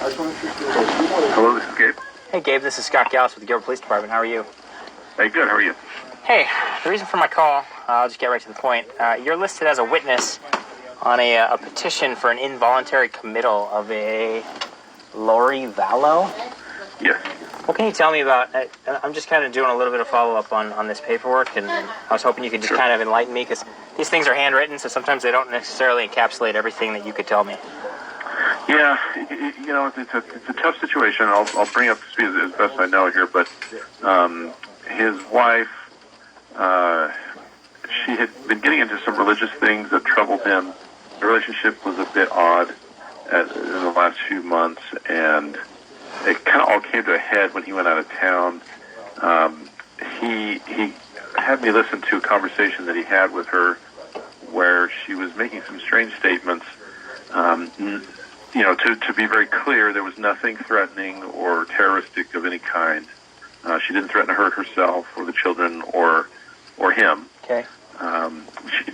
Hello, this is Gabe. Hey, Gabe, this is Scott Gallus with the Gilbert Police Department. How are you? Hey, good. How are you? Hey, the reason for my call, I'll just get right to the point. You're listed as a witness on a petition for an involuntary committal of a Lori Vallow. Yes. What can you tell me about? I'm just kind of doing a little bit of follow-up on this paperwork, and I was hoping you could just kind of enlighten me, because these things are handwritten, so sometimes they don't necessarily encapsulate everything that you could tell me. Yeah, you know, it's a tough situation. I'll bring up to speed as best I know here, but his wife, she had been getting into some religious things that troubled him. The relationship was a bit odd in the last few months, and it kind of all came to a head when he went out of town. He had me listen to a conversation that he had with her where she was making some strange statements. You know, to be very clear, there was nothing threatening or terroristic of any kind. She didn't threaten to hurt herself or the children or him. Okay. She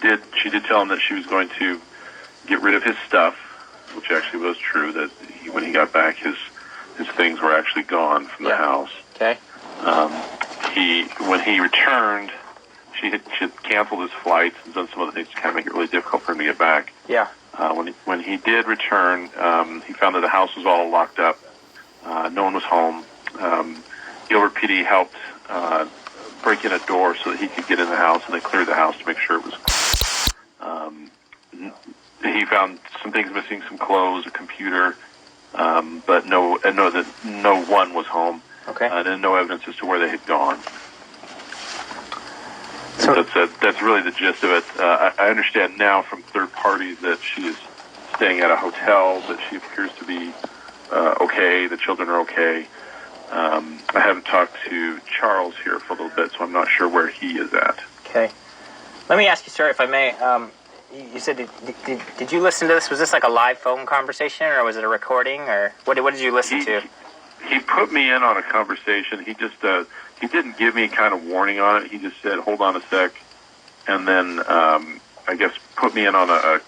did tell him that she was going to get rid of his stuff, which actually was true. That when he got back, his things were actually gone from the house. Okay. When he returned, she had canceled his flights and done some other things to kind of make it really difficult for him to get back. Yeah. When he did return, he found that the house was all locked up. No one was home. Gilbert PD helped break in a door so that he could get in the house, and they cleared the house to make sure it was. He found some things missing, some clothes, a computer, but no one was home. Okay. And no evidence as to where they had gone. So That's really the gist of it. I understand now from third parties that she is staying at a hotel, that she appears to be okay, the children are okay. I haven't talked to Charles here for a little bit, so I'm not sure where he is at. Okay. Let me ask you, sir, if I may. You said, did you listen to this? Was this like a live phone conversation, or was it a recording, or what did you listen to? He put me in on a conversation. He just he didn't give me kind of warning on it. He just said, "Hold on a sec," and then I guess put me in on a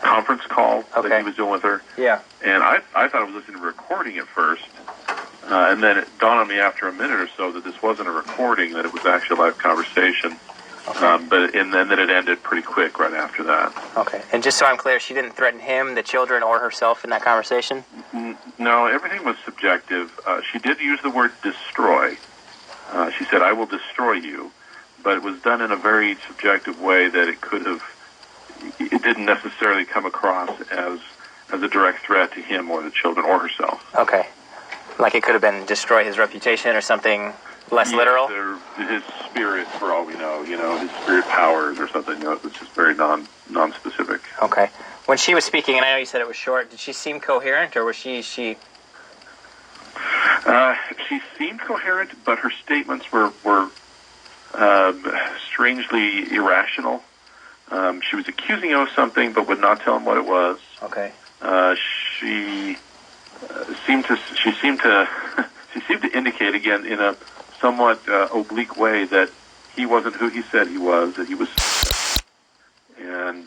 conference call that he was doing with her. Yeah. And I thought I was listening to a recording at first, and then it dawned on me after a minute or so that this wasn't a recording; that it was actually a live conversation. Okay. And then that it ended pretty quick right after that. Okay. And just so I'm clear, she didn't threaten him, the children, or herself in that conversation? No, everything was subjective. She did use the word destroy. She said, "I will destroy you," but it was done in a very subjective way that it didn't necessarily come across as a direct threat to him or the children or herself. Okay. Like it could have been destroy his reputation or something less literal? His spirit, for all we know, his spirit powers or something, it's just very non-specific. Okay. When she was speaking, and I know you said it was short, did she seem coherent, or was she... She seemed coherent, but her statements were strangely irrational. She was accusing him of something, but would not tell him what it was. Okay. She seemed to indicate, again, in a somewhat oblique way, that he wasn't who he said he was, that he was... And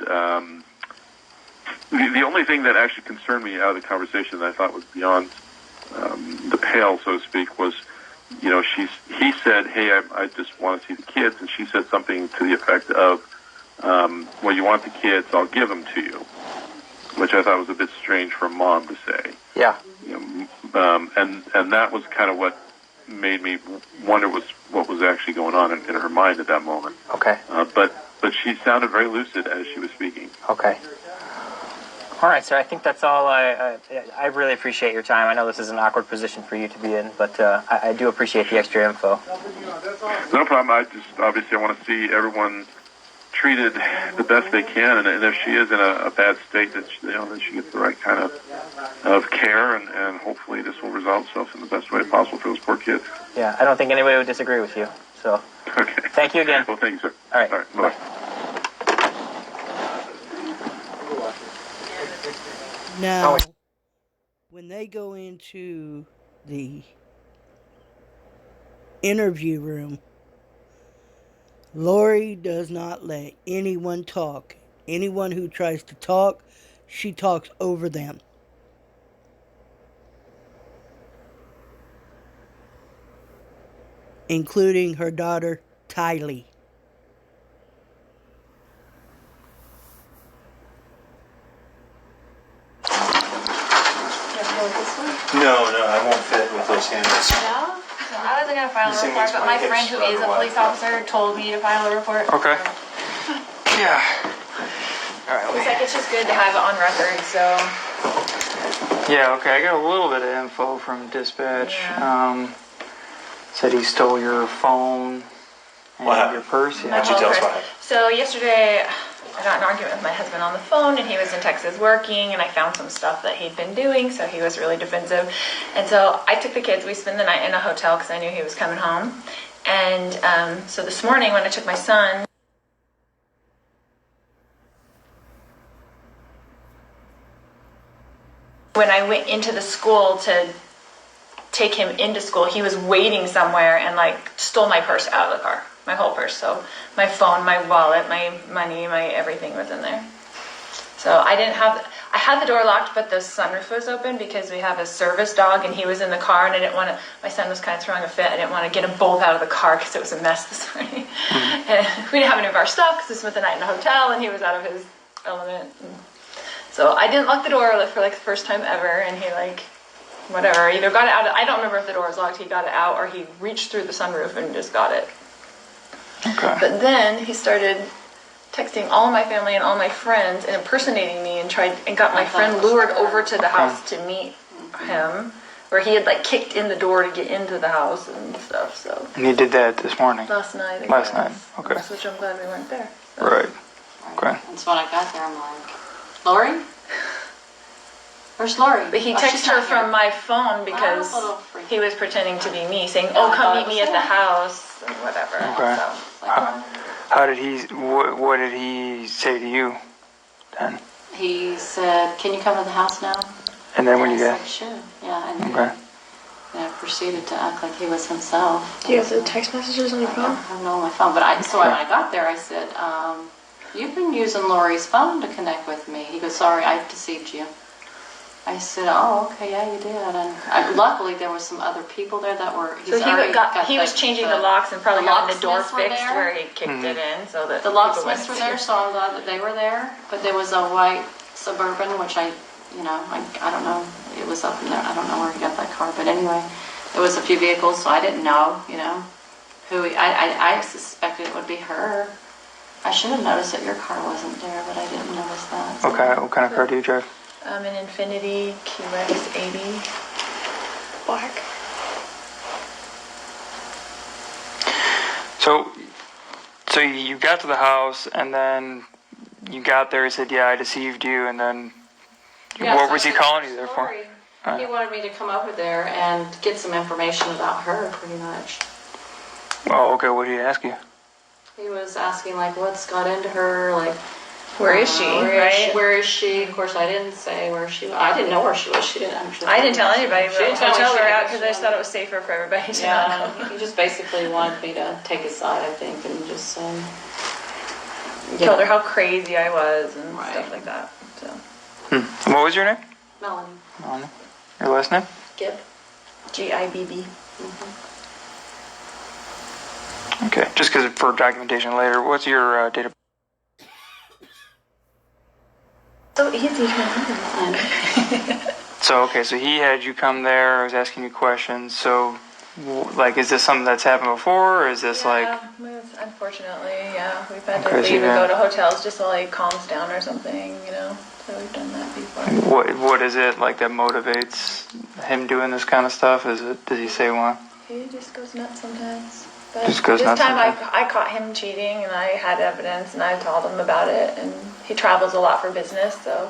the only thing that actually concerned me out of the conversation that I thought was beyond the pale, so to speak, was, he said, "Hey, I just want to see the kids," and she said something to the effect of, "Well, you want the kids, I'll give them to you," which I thought was a bit strange for a mom to say. Yeah. And that was kind of what made me wonder what was actually going on in her mind at that moment. Okay. But she sounded very lucid as she was speaking. Okay. All right, sir. I think that's all. I really appreciate your time. I know this is an awkward position for you to be in, but I do appreciate the extra info. No problem. I want to see everyone treated the best they can, and if she is in a bad state, that she gets the right kind of care, and hopefully this will resolve itself in the best way possible for those poor kids. Yeah, I don't think anybody would disagree with you. So, okay. Thank you again. Well, thank you, sir. All right. Bye. Now, when they go into the interview room, Lori does not let anyone talk. Anyone who tries to talk, she talks over them. including her daughter, Tylee. No, I won't fit with those handles. No? So I wasn't going to file a report, but my friend who is a police officer told me to file a report. Okay. Yeah. All right. He's like, it's just good to have it on record, so. Yeah, okay. I got a little bit of info from dispatch. Yeah. Said he stole your phone and What happened? your purse. My Yeah. Why'd you tell us whole what purse. So yesterday, I got in an argument with my husband on the phone, and he was in Texas working, and I found some stuff that he'd been doing, so he was really defensive. And so I took the kids. We spent the night in a hotel because I knew he was coming home. And so this morning when I took my son, when I went into the school to take him into school, he was waiting somewhere and like stole my purse out of the car, my whole purse. So my phone, my wallet, my money, my everything was in there. So I had the door locked, but the sunroof was open because we have a service dog and he was in the car, and I didn't want to, my son was kind of throwing a fit. I didn't want to get him both out of the car because it was a mess this morning. Mm-hmm. And we didn't have any of our stuff because we spent the night in a hotel and he was out of his element. So I didn't lock the door for like the first time ever, and he like, whatever, either got it out, I don't remember if the door was locked, he got it out, or he reached through the sunroof and just got it. Okay. But then he started texting all my family and all my friends and impersonating me and got my friend lured over to the house to meet him, where he had like kicked in the door to get into the house and stuff. So. And he did that this morning? Last night. I Last guess. night, okay. Which I'm glad we weren't there. So. Right. Okay. And so when I got there, I'm like, Lori? Where's Lori? But he Oh, she's texted her not from here. my phone because I'm a little freaked. he was pretending to be me, saying, Yeah, "Oh, I come thought meet it me was at the him. house," and whatever. Okay. So. Like, oh. How did he, what did he say to you then? He said, can you come to the house now? And then when you I got, said, sure. Yeah, and okay. I proceeded to act like he was himself. Do you have the text messages on your I phone? have no on my phone, but when I got there, I said, you've been using Lori's phone to connect with me. He goes, sorry, I deceived you. I said, oh, okay, yeah, you did. And luckily, there was some other people there that were. So he was changing the locks and probably having the door fixed where he kicked it in, so that the locksmiths were there. So I'm glad that they were there. But there was a white Suburban, which I don't know. It was up in there. I don't know where he got that car, but anyway, there was a few vehicles, so I didn't know, who. I suspected it would be her. I should have noticed that your car wasn't there, but I didn't notice that. So. Okay, what kind of car do you drive? An Infiniti QX 80 black. So you got to the house, and then you got there. He said, "Yeah, I deceived you," and then what was he calling you there for? He wanted me to come over there and get some information about her, pretty much. Oh, okay. What did he ask you? He was asking, like, what's got into her, like... Where is she, right? Where is she? Of course, I didn't say where she was. I didn't know where she was. She didn't actually. I didn't tell anybody. She didn't tell me hotel she we were was- at because I just thought it was safer for everybody to not know. Yeah, he just basically wanted me to take his side, I think, and just say... Told her how crazy I was and Right. stuff like that. So. What was your name? Melanie. Melanie. Your last name? Gibb. Gibb. Okay. Just because for documentation later, what's your date of? So easy to remember. So so he had you come there. Was asking you questions. So, like, is this something that's happened before, or is this Unfortunately, yeah. We've had to Okay, so leave and yeah. go to hotels just so he calms down or something, So we've done that before. What is it like that motivates him doing this kind of stuff? Does he say why? He just goes nuts sometimes. But Just goes this nuts time sometimes? I caught him cheating and I had evidence and I told him about it, and he travels a lot for business, so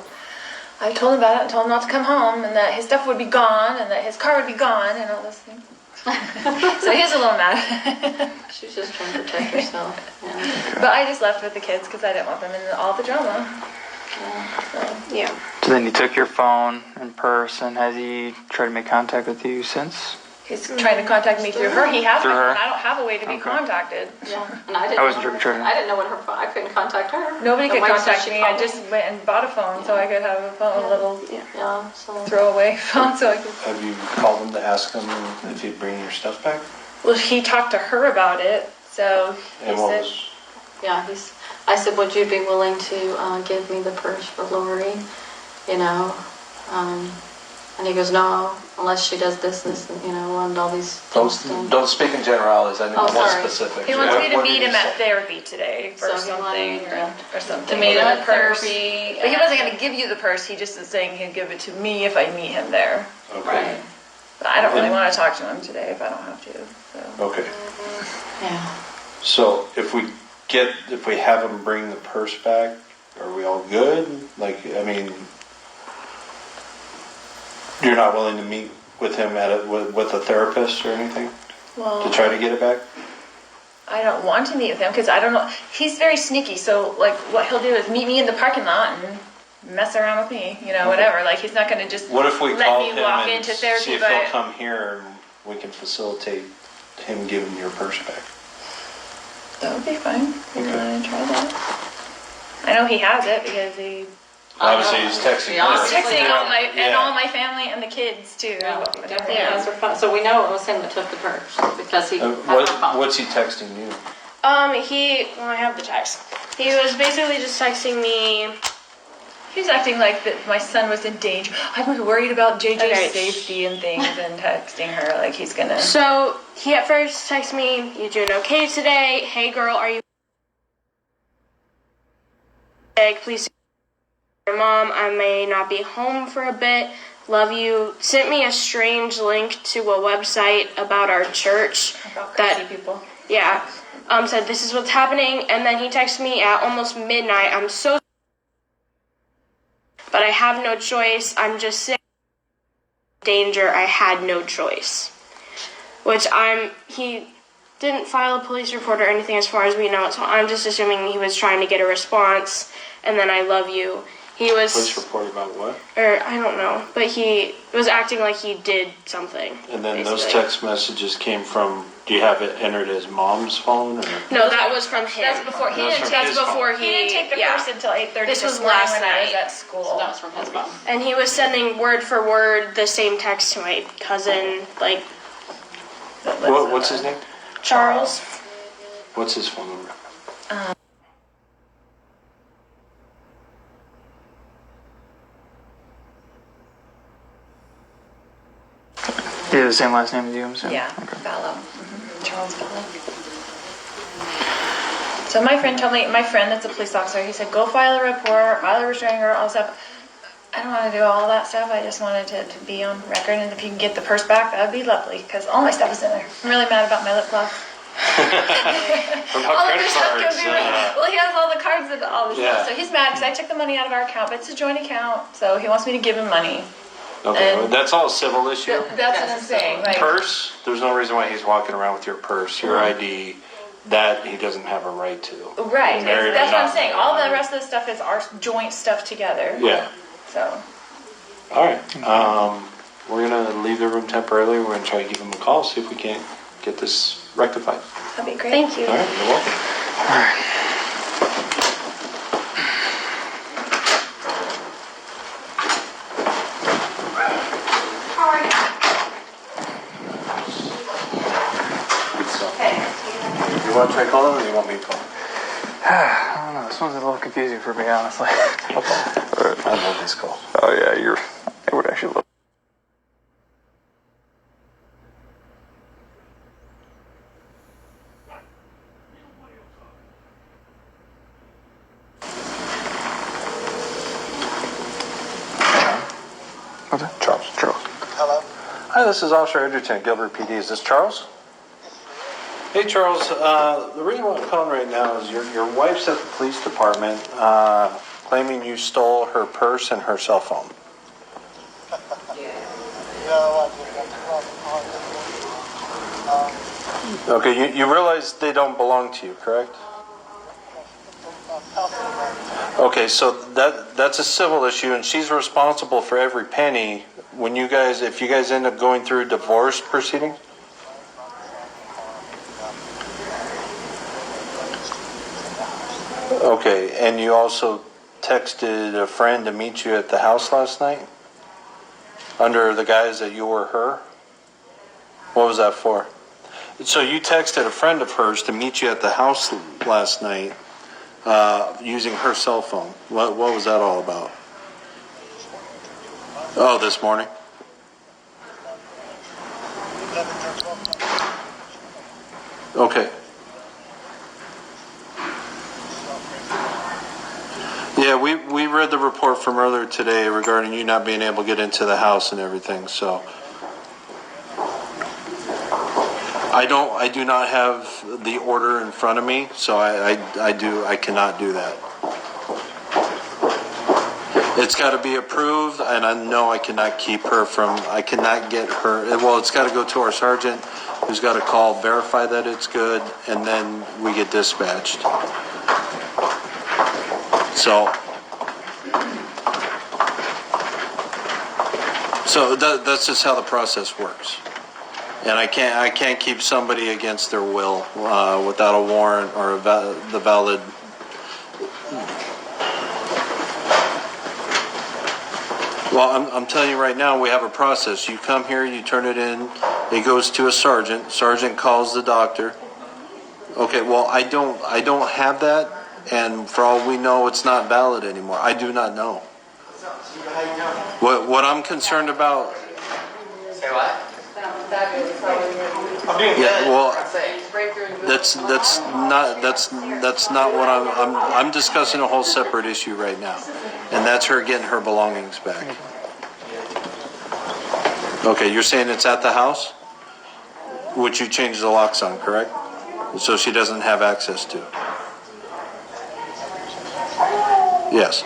I told him about it and told him not to come home and that his stuff would be gone and that his car would be gone and all those things. So he was a little mad. She's just trying to protect herself. Yeah. But I just left with the kids because I didn't want them in all the drama. Yeah. So then he took your phone and purse, and has he tried to make contact with you since? He's trying to contact me through her. He has Through my her? phone. I don't have a way to be Okay. contacted. Yeah. And I didn't. I wasn't know trick-or-treating. I didn't know what her phone. I couldn't contact her. Nobody could Nobody said contact she me. called I just went and bought a phone so I could have a phone, a little Yeah. So. throwaway phone so I could. Have you called him to ask him if he'd bring your stuff back? Well, he talked to her about it, so he And what said, was, Yeah, I said, would you be willing to give me the purse for Lori? You know, and he goes, no, unless she does this, and all these things. don't speak in generalities, I need Oh, more sorry. specifics. he wants me to What meet did him he at say? therapy today for So he something, wanted me or something. to meet him with at a purse. therapy. But he wasn't going to give you the purse, he just is saying he'd give it to me if I meet him there. Okay, But I don't really want to talk to him today if I don't have to, so. okay. Yeah. So if we have him bring the purse back, are we all good? Like, I mean, you're not willing to meet with him with a therapist or anything Well, to try to get it back? I don't want to meet with him because I don't know. He's very sneaky. So, like, what he'll do is meet me in the parking lot and mess around with me, whatever. Like, he's not going to just What if we let call me him walk and into see therapy. if But he'll come here and we can facilitate him giving your purse back? that would be fine. If you Okay. want to try that. I know he has it because he Obviously, he's texting Yeah. her. he's texting Yeah. all my family and the kids too. Yeah, definitely has her phone. So we know it was him that took the purse because he had her phone. What's he texting you? I have the text. He was basically just texting me. He was acting like that my son was in danger. I was worried about JJ's Okay. safety and things, and texting her like he's gonna. So he at first texted me, "You doing okay today? Hey girl, are you sick? Please your mom. I may not be home for a bit. Love you." Sent me a strange link to a website about our church. About crazy That people. yeah. Said this is what's happening, and then he texted me at almost midnight. I'm so, but I have no choice. I'm just sick. Danger. I had no choice. Which he didn't file a police report or anything as far as we know, so I'm just assuming he was trying to get a response, and then I love you. He was, Police report about what? or I don't know, but he was acting like he did something. And then those basically. text messages came from, do you have it entered as mom's phone? Or? No, that was from him. That's before he That's didn't from take. his before phone. He didn't take the yeah. purse until 8:30 This was morning last when I was night. at So school. that was from his phone. And he was sending word for word the same text to my cousin, like that lives in What's the- his name? Charles. What's his phone number? You have the same last name as you, I'm assuming? Yeah, Vallow. Charles Vallow. So my friend told me, my friend that's a police officer, he said, go file a report, file a restraining order, all this stuff. I don't want to do all that stuff. I just wanted to be on record, and if you can get the purse back, that would be lovely, because all my stuff is in there. I'm really mad about my lip gloss. All of credit your stuff cards, goes in there. Well, he has all the cards and all this Yeah. stuff, so he's mad because I took the money out of our account, but it's a joint account, so he wants me to give him money. Okay, And- well, that's all a civil issue. That's what I'm saying. Like, Purse, there's no reason why he's walking around with your purse, your ID, that he doesn't have a right to. right. Married or That's what I'm not saying. married. All the rest of the stuff is our joint stuff together. Yeah. So, All right. We're going to leave the room temporarily. We're going to try to give him a call, see if we can't get this rectified. that'd be great. Thank you. All right, you're welcome. You want to try calling or do you want me to call? I don't know. This one's a little confusing for me, honestly. I love this call. Oh yeah, I would actually love. What's that? Charles. Hello? Hi, this is Officer Edgerton, Gilbert PD. Is this Charles? Hey, Charles. The reason why I'm calling right now is your wife's at the police department claiming you stole her purse and her cell phone. Okay, you realize they don't belong to you, correct? Okay, so that's a civil issue, and she's responsible for every penny. If you guys end up going through divorce proceedings. Okay, and you also texted a friend to meet you at the house last night? Under the guise that you were her? What was that for? So you texted a friend of hers to meet you at the house last night using her cell phone. What was that all about? Oh, this morning? Okay. Yeah, we read the report from earlier today regarding you not being able to get into the house and everything, so. I do not have the order in front of me, so I cannot do that. It's got to be approved, and I know I cannot I cannot get her, well, it's got to go to our sergeant, who's got to call, verify that it's good, and then we get dispatched. So that's just how the process works. And I can't keep somebody against their will without a warrant or the valid. Well, I'm telling you right now, we have a process. You come here, you turn it in, it goes to a sergeant. Sergeant calls the doctor. Okay, well, I don't have that, and for all we know, it's not valid anymore. I do not know. What I'm concerned about. Say what? Yeah, well, that's not what I'm discussing a whole separate issue right now, and that's her getting her belongings back. Okay, you're saying it's at the house, which you changed the locks on, correct? So she doesn't have access to. Yes.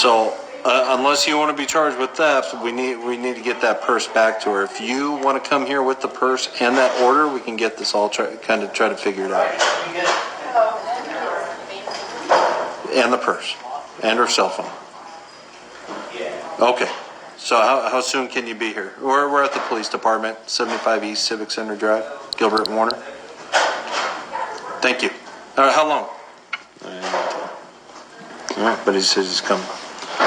So. Unless you want to be charged with theft, we need to get that purse back to her. If you want to come here with the purse and that order, we can get this all try to figure it out. And the purse and her cell phone. Okay. So how soon can you be here? We're at the police department, 75 East Civic Center Drive, Gilbert and Warner. Thank you. All right. How long? All right. But he says he's coming.